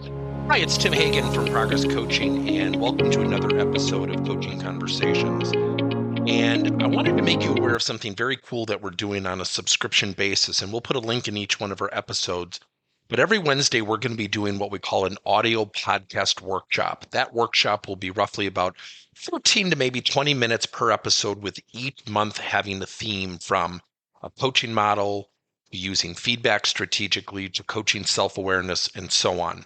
Hi, it's Tim Hagen from Progress Coaching, and welcome to another episode of Coaching Conversations. And I wanted to make you aware of something very cool that we're doing on a subscription basis, and we'll put a link in each one of our episodes. But every Wednesday, we're going to be doing what we call an audio podcast workshop. That workshop will be roughly about 14 to maybe 20 minutes per episode, with each month having a theme from a coaching model, using feedback strategically, to coaching self-awareness, and so on.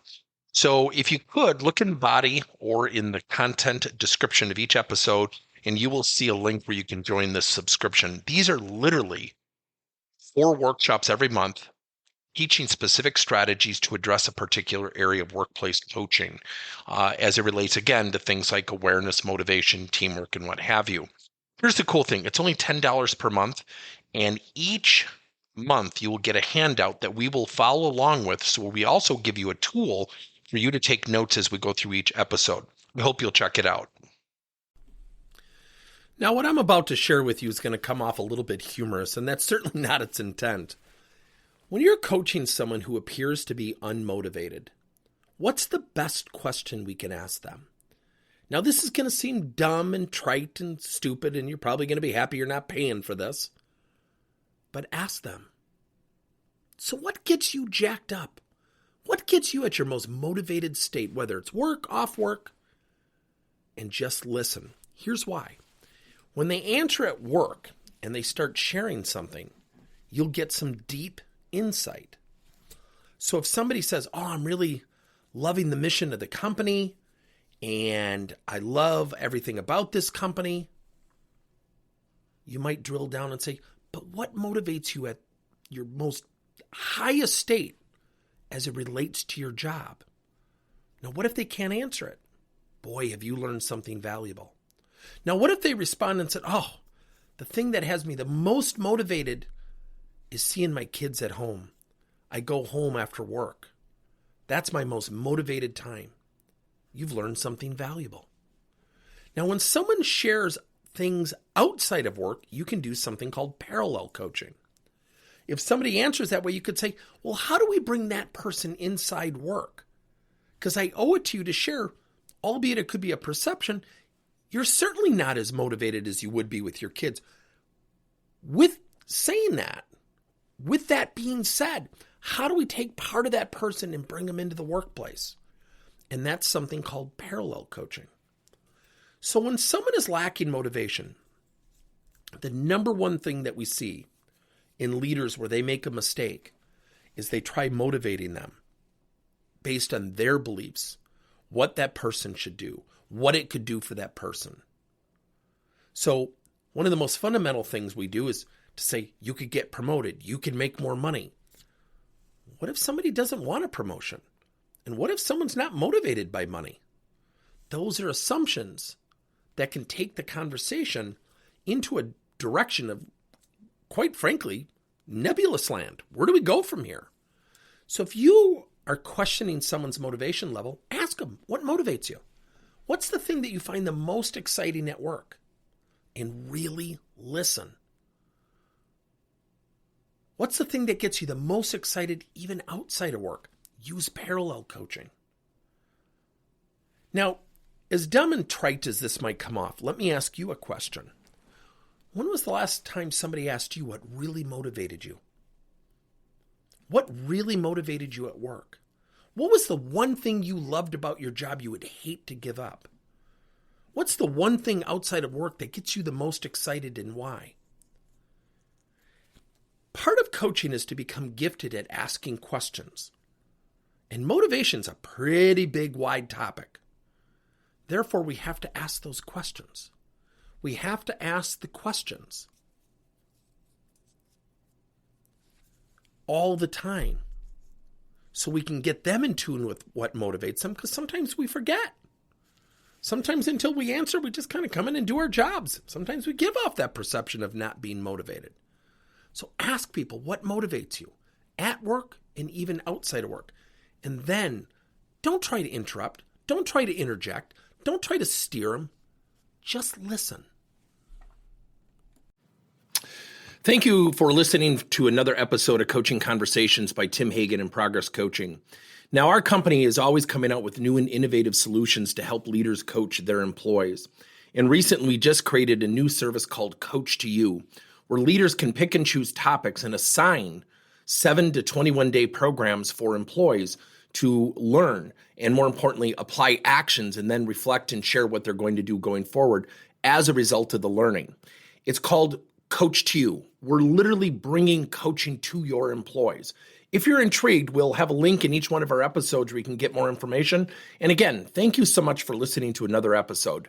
So if you could look in the body or in the content description of each episode, and you will see a link where you can join this subscription. These are literally 4 workshops every month, teaching specific strategies to address a particular area of workplace coaching, as it relates, again, to things like awareness, motivation, teamwork, and what have you. Here's the cool thing. It's only $10 per month, and each month you will get a handout that we will follow along with. So we also give you a tool for you to take notes as we go through each episode. We hope you'll check it out. Now, what I'm about to share with you is going to come off a little bit humorous, and that's certainly not its intent. When you're coaching someone who appears to be unmotivated, what's the best question we can ask them? Now, this is going to seem dumb and trite and stupid, and you're probably going to be happy you're not paying for this. But ask them, so what gets you jacked up? What gets you at your most motivated state, whether it's work, off work? And just listen. Here's why. When they answer at work and they start sharing something, you'll get some deep insight. So if somebody says, I'm really loving the mission of the company and I love everything about this company, you might drill down and say, but what motivates you at your most highest state as it relates to your job? Now, what if they can't answer it? Boy, have you learned something valuable. Now, what if they respond and said, the thing that has me the most motivated is seeing my kids at home. I go home after work. That's my most motivated time. You've learned something valuable. Now, when someone shares things outside of work, you can do something called parallel coaching. If somebody answers that way, you could say, well, how do we bring that person inside work? Because I owe it to you to share, albeit it could be a perception. You're certainly not as motivated as you would be with your kids. With saying that, with that being said, how do we take part of that person and bring them into the workplace? And that's something called parallel coaching. So when someone is lacking motivation, the number one thing that we see in leaders where they make a mistake is they try motivating them based on their beliefs, what that person should do, what it could do for that person. So one of the most fundamental things we do is to say, you could get promoted, you can make more money. What if somebody doesn't want a promotion? And what if someone's not motivated by money? Those are assumptions that can take the conversation into a direction of, quite frankly, nebulous land. Where do we go from here? So if you are questioning someone's motivation level, ask them, what motivates you? What's the thing that you find the most exciting at work? And really listen. What's the thing that gets you the most excited even outside of work? Use parallel coaching. Now, as dumb and trite as this might come off, let me ask you a question. When was the last time somebody asked you what really motivated you? What really motivated you at work? What was the one thing you loved about your job you would hate to give up? What's the one thing outside of work that gets you the most excited, and why? Part of coaching is to become gifted at asking questions. And motivation's a pretty big, wide topic. Therefore, we have to ask those questions. We have to ask the questions all the time so we can get them in tune with what motivates them, because sometimes we forget. Sometimes until we answer, we just kind of come in and do our jobs. Sometimes we give off that perception of not being motivated. So ask people what motivates you at work and even outside of work. And then don't try to interrupt. Don't try to interject. Don't try to steer them. Just listen. Thank you for listening to another episode of Coaching Conversations by Tim Hagen and Progress Coaching. Now, our company is always coming out with new and innovative solutions to help leaders coach their employees. And recently, we just created a new service called Coach to You, where leaders can pick and choose topics and assign 7 to 21 day programs for employees to learn and, more importantly, apply actions and then reflect and share what they're going to do going forward as a result of the learning. It's called Coach to You. We're literally bringing coaching to your employees. If you're intrigued, we'll have a link in each one of our episodes where you can get more information. And again, thank you so much for listening to another episode.